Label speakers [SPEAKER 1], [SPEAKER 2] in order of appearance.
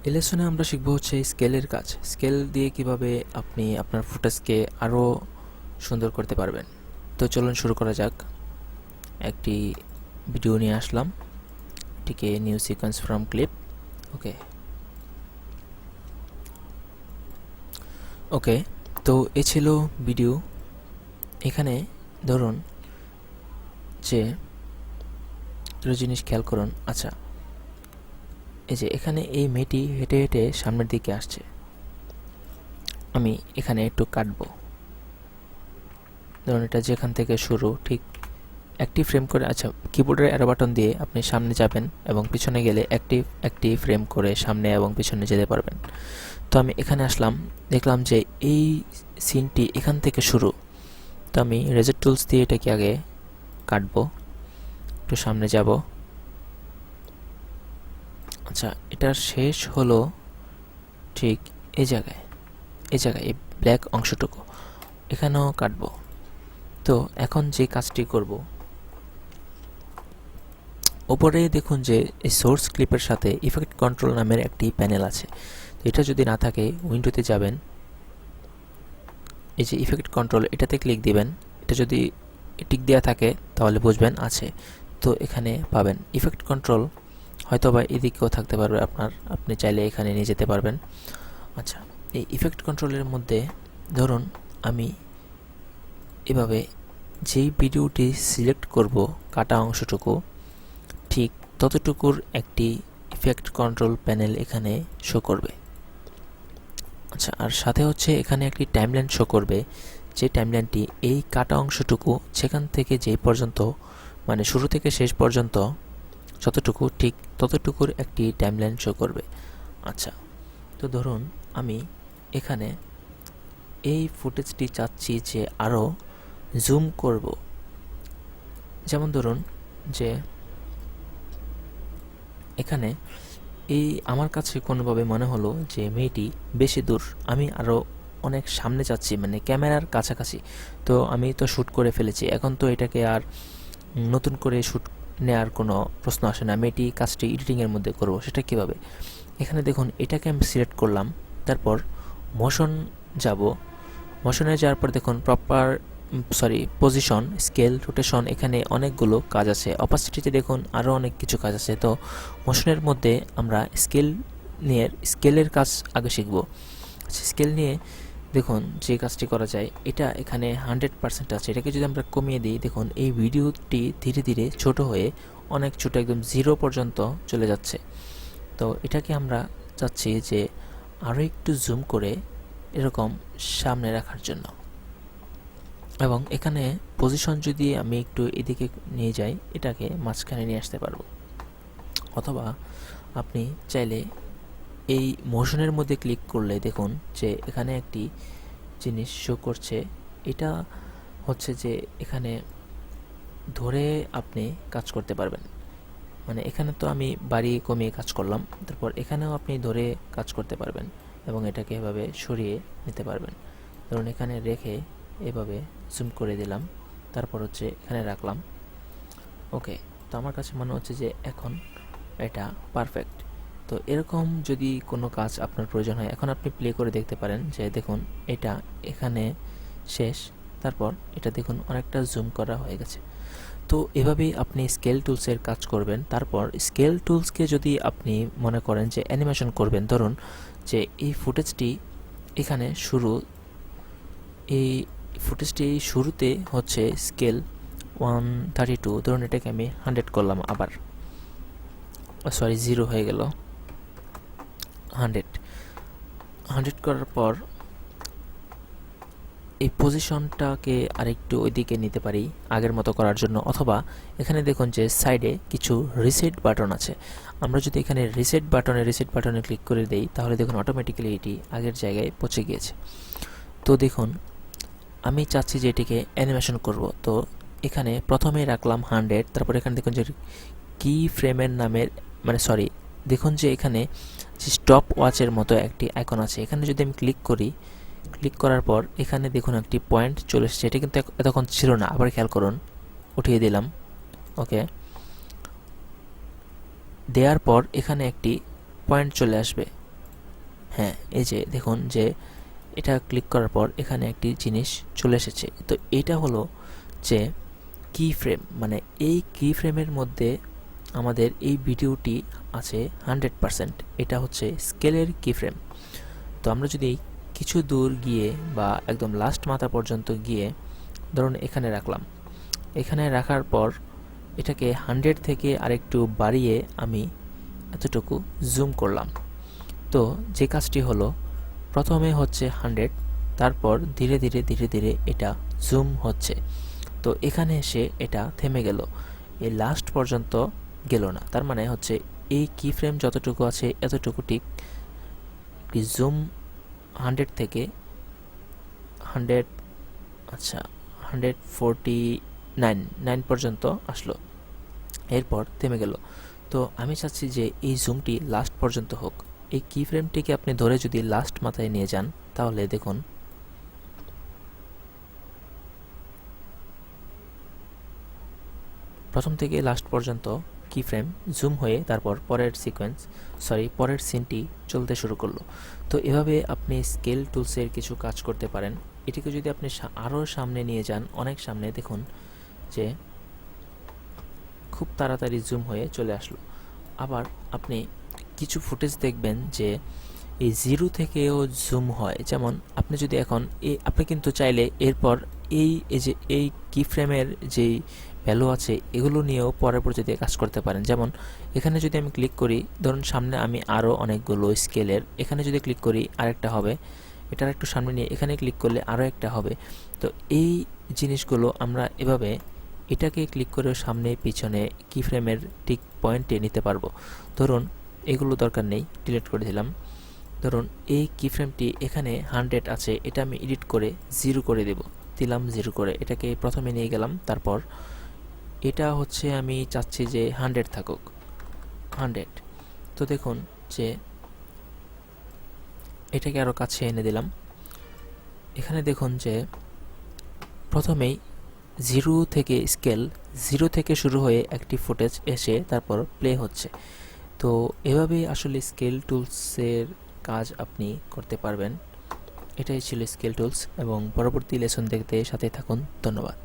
[SPEAKER 1] এই লেসনে আমরা শিখব হচ্ছে স্কেলের কাজ। স্কেল দিয়ে কিভাবে আপনি আপনার ফুটেজকে আরও সুন্দর করতে পারবেন। তো চলুন শুরু করা যাক। একটি ভিডিও নিয়ে আসলাম, এটিকে নিউ সিকোয়েন্স ফ্রম ক্লিপ। ওকে ওকে তো এ ছিল ভিডিও। এখানে ধরুন যে দুটো জিনিস খেয়াল করুন। আচ্ছা, এই যে এখানে এই মেয়েটি হেঁটে হেঁটে সামনের দিকে আসছে। আমি এখানে একটু কাটবো। ধরুন এটা যেখান থেকে শুরু, ঠিক একটি ফ্রেম করে। আচ্ছা, কিবোর্ডের অ্যারো বাটন দিয়ে আপনি সামনে যাবেন এবং পিছনে গেলে একটি ফ্রেম করে সামনে এবং পিছনে যেতে পারবেন। তো আমি এখানে আসলাম, দেখলাম যে এই সিনটি এখান থেকে শুরু। তো আমি রেজার টুলস দিয়ে এটাকে আগে কাটবো, একটু সামনে যাব। আচ্ছা, এটার শেষ হলো ঠিক এই জায়গায়, এই ব্ল্যাক অংশটুকু এখানেও কাটবো। তো এখন যে কাজটি করব, ওপরে দেখুন যে এই সোর্স ক্লিপের সাথে ইফেক্ট কন্ট্রোল নামের একটি প্যানেল আছে। তো এটা যদি না থাকে উইন্ডোতে যাবেন, এই যে ইফেক্ট কন্ট্রোল, এটাতে ক্লিক দিবেন। এটা যদি টিক দেওয়া থাকে তাহলে বুঝবেন আছে। তো এখানে পাবেন ইফেক্ট কন্ট্রোল, হয়তো বা এদিকেও থাকতে পারবে আপনি চাইলে এখানে নিয়ে যেতে পারবেন। আচ্ছা, এই ইফেক্ট কন্ট্রোলের মধ্যে ধরুন আমি এভাবে যেই ভিডিওটি সিলেক্ট করব, কাটা অংশটুকু, ঠিক ততটুকুর একটি ইফেক্ট কন্ট্রোল প্যানেল এখানে শো করবে। আচ্ছা, আর সাথে হচ্ছে এখানে একটি টাইমলাইন শো করবে, যে টাইমলাইনটি এই কাটা অংশটুকু সেখান থেকে যেই পর্যন্ত, মানে শুরু থেকে শেষ পর্যন্ত যতটুকু, ঠিক ততটুকুর একটি টাইমলাইন শো করবে। আচ্ছা, তো ধরুন আমি এখানে এই ফুটেজটি চাচ্ছি যে আরও জুম করব। যেমন ধরুন যে এখানে এই আমার কাছে কোনোভাবে মনে হলো যে মেয়েটি বেশি দূর, আমি আরও অনেক সামনে যাচ্ছি, মানে ক্যামেরার কাছাকাছি। তো আমি তো শ্যুট করে ফেলেছি, এখন তো এটাকে আর নতুন করে শ্যুট নেওয়ার কোনো প্রশ্ন আসে না। মেয়েটি কাজটি এডিটিংয়ের মধ্যে করব, সেটা কীভাবে? এখানে দেখুন এটাকে আমি সিলেক্ট করলাম, তারপর মোশন যাব। মোশনে যাওয়ার পর দেখুন পজিশন, স্কেল, রোটেশন, এখানে অনেকগুলো কাজ আছে। অপাসিটিতে দেখুন আরও অনেক কিছু কাজ আছে। তো মোশনের মধ্যে আমরা স্কেলের কাজ আগে শিখব। স্কেল নিয়ে দেখুন যে কাজটি করা যায়, এটা এখানে 100% আছে। এটাকে যদি আমরা কমিয়ে দিই, দেখুন এই ভিডিওটি ধীরে ধীরে ছোট হয়ে অনেক ছোট, একদম 0 পর্যন্ত চলে যাচ্ছে। তো এটাকে আমরা চাচ্ছি যে আরও একটু জুম করে এরকম সামনে রাখার জন্য। এবং এখানে পজিশন যদি আমি একটু এদিকে নিয়ে যাই, এটাকে মাঝখানে নিয়ে আসতে পারবো। অথবা আপনি চাইলে এই মোশনের মধ্যে ক্লিক করলে দেখুন যে এখানে একটি জিনিস শো করছে। এটা হচ্ছে যে এখানে ধরে আপনি কাজ করতে পারবেন। মানে এখানে তো আমি বাড়িয়ে কমিয়ে কাজ করলাম, তারপর এখানেও আপনি ধরে কাজ করতে পারবেন এবং এটাকে এভাবে সরিয়ে নিতে পারবেন। ধরুন এখানে রেখে এভাবে জুম করে দিলাম, তারপর হচ্ছে এখানে রাখলাম। ওকে, তো আমার কাছে মনে হচ্ছে যে এখন এটা পারফেক্ট। তো এরকম যদি কোনো কাজ আপনার প্রয়োজন হয়, এখন আপনি প্লে করে দেখতে পারেন যে দেখুন এটা এখানে শেষ, তারপর এটা দেখুন অনেকটা জুম করা হয়ে গেছে। তো এভাবেই আপনি স্কেল টুলসের কাজ করবেন। তারপর স্কেল টুলসকে যদি আপনি মনে করেন যে অ্যানিমেশন করবেন, ধরুন যে এই ফুটেজটি এখানে শুরু, এই ফুটেজটি শুরুতে হচ্ছে স্কেল 132, ধরুন এটাকে আমি 100 করলাম, আবার 0 হয়ে গেল, 100 করার পর এই পজিশনটাকে আরেকটু ওইদিকে নিতে পারি আগের মতো করার জন্য। অথবা এখানে দেখুন যে সাইডে কিছু রিসেট বাটন আছে। আমরা যদি এখানে রিসেট বাটনে ক্লিক করে দেই, তাহলে দেখুন অটোমেটিক্যালি এটি আগের জায়গায় পৌঁছে গিয়েছে। তো দেখুন আমি চাচ্ছি যে এটিকে অ্যানিমেশন করব। তো এখানে প্রথমে রাখলাম 100, তারপর এখানে দেখুন যে কি ফ্রেমের নামের, দেখুন যে এখানে স্টপ ওয়াচের মতো একটি আইকন আছে। এখানে যদি আমি ক্লিক করার পর এখানে দেখুন একটি পয়েন্ট চলে এসেছে। এটা কিন্তু এতক্ষণ ছিল না, আবার খেয়াল করুন, উঠিয়ে দিলাম। ওকে, দেওয়ার পর এখানে একটি পয়েন্ট চলে আসবে। হ্যাঁ, এই যে দেখুন যে এটা ক্লিক করার পর এখানে একটি জিনিস চলে এসেছে। তো এটা হলো যে কি ফ্রেম, মানে এই কি ফ্রেমের মধ্যে আমাদের এই ভিডিওটি আছে 100%। এটা হচ্ছে স্কেলের কি ফ্রেম। তো আমরা যদি কিছু দূর গিয়ে বা একদম লাস্ট মাথা পর্যন্ত গিয়ে ধরুন এখানে রাখলাম, এখানে রাখার পর এটাকে 100 থেকে আরেকটু বাড়িয়ে আমি এতটুকু জুম করলাম। তো যে কাজটি হলো, প্রথমে হচ্ছে 100, তারপর ধীরে ধীরে ধীরে ধীরে এটা জুম হচ্ছে। তো এখানে এসে এটা থেমে গেল, এই লাস্ট পর্যন্ত গেল না। তার মানে হচ্ছে এই কি ফ্রেম যতটুকু আছে এতটুকু ঠিক জুম 100 থেকে 100, আচ্ছা 149 পর্যন্ত আসলো, এরপর থেমে গেল। তো আমি চাচ্ছি যে এই জুমটি লাস্ট পর্যন্ত হোক। এই কি ফ্রেমটিকে আপনি ধরে যদি লাস্ট মাথায় নিয়ে যান, তাহলে দেখুন প্রথম থেকে লাস্ট পর্যন্ত কি ফ্রেম জুম হয়ে তারপর পরের সিনটি চলতে শুরু করলো। তো এভাবে আপনি স্কেল টুলসের কিছু কাজ করতে পারেন। এটিকে যদি আপনি আরও সামনে নিয়ে যান, অনেক সামনে, দেখুন যে খুব তাড়াতাড়ি জুম হয়ে চলে আসলো। আবার আপনি কিছু ফুটেজ দেখবেন যে এই 0 থেকেও জুম হয়। যেমন আপনি যদি এখন আপনি কিন্তু চাইলে এরপর এই যে এই কি ফ্রেমের যেই ভ্যালু আছে এগুলো নিয়েও পরবর্তীতে কাজ করতে পারেন। যেমন এখানে যদি আমি ক্লিক করি, ধরুন সামনে আমি আরও অনেকগুলো স্কেলের, এখানে যদি ক্লিক করি আরেকটা হবে, এটার একটু সামনে নিয়ে এখানে ক্লিক করলে আরও একটা হবে। তো এই জিনিসগুলো আমরা এভাবে এটাকে ক্লিক করে সামনে পিছনে কি ফ্রেমের ঠিক পয়েন্টে নিতে পারবো। ধরুন এগুলো দরকার নেই, ডিলিট করে দিলাম। ধরুন এই কি ফ্রেমটি এখানে 100 আছে, এটা আমি এডিট করে 0 করে দিলাম 0 করে, এটাকে প্রথমে নিয়ে গেলাম। তারপর এটা হচ্ছে আমি চাচ্ছি যে 100 থাকুক, 100। তো দেখুন যে এটাকে আরও কাছে এনে দিলাম। এখানে দেখুন যে প্রথমেই 0 থেকে শুরু হয়ে একটি ফুটেজ এসে তারপর প্লে হচ্ছে। তো এভাবেই আসলে স্কেল টুলসের কাজ আপনি করতে পারবেন। এটাই ছিল স্কেল টুলস, এবং পরবর্তী লেসন দেখতে সাথে থাকুন। ধন্যবাদ।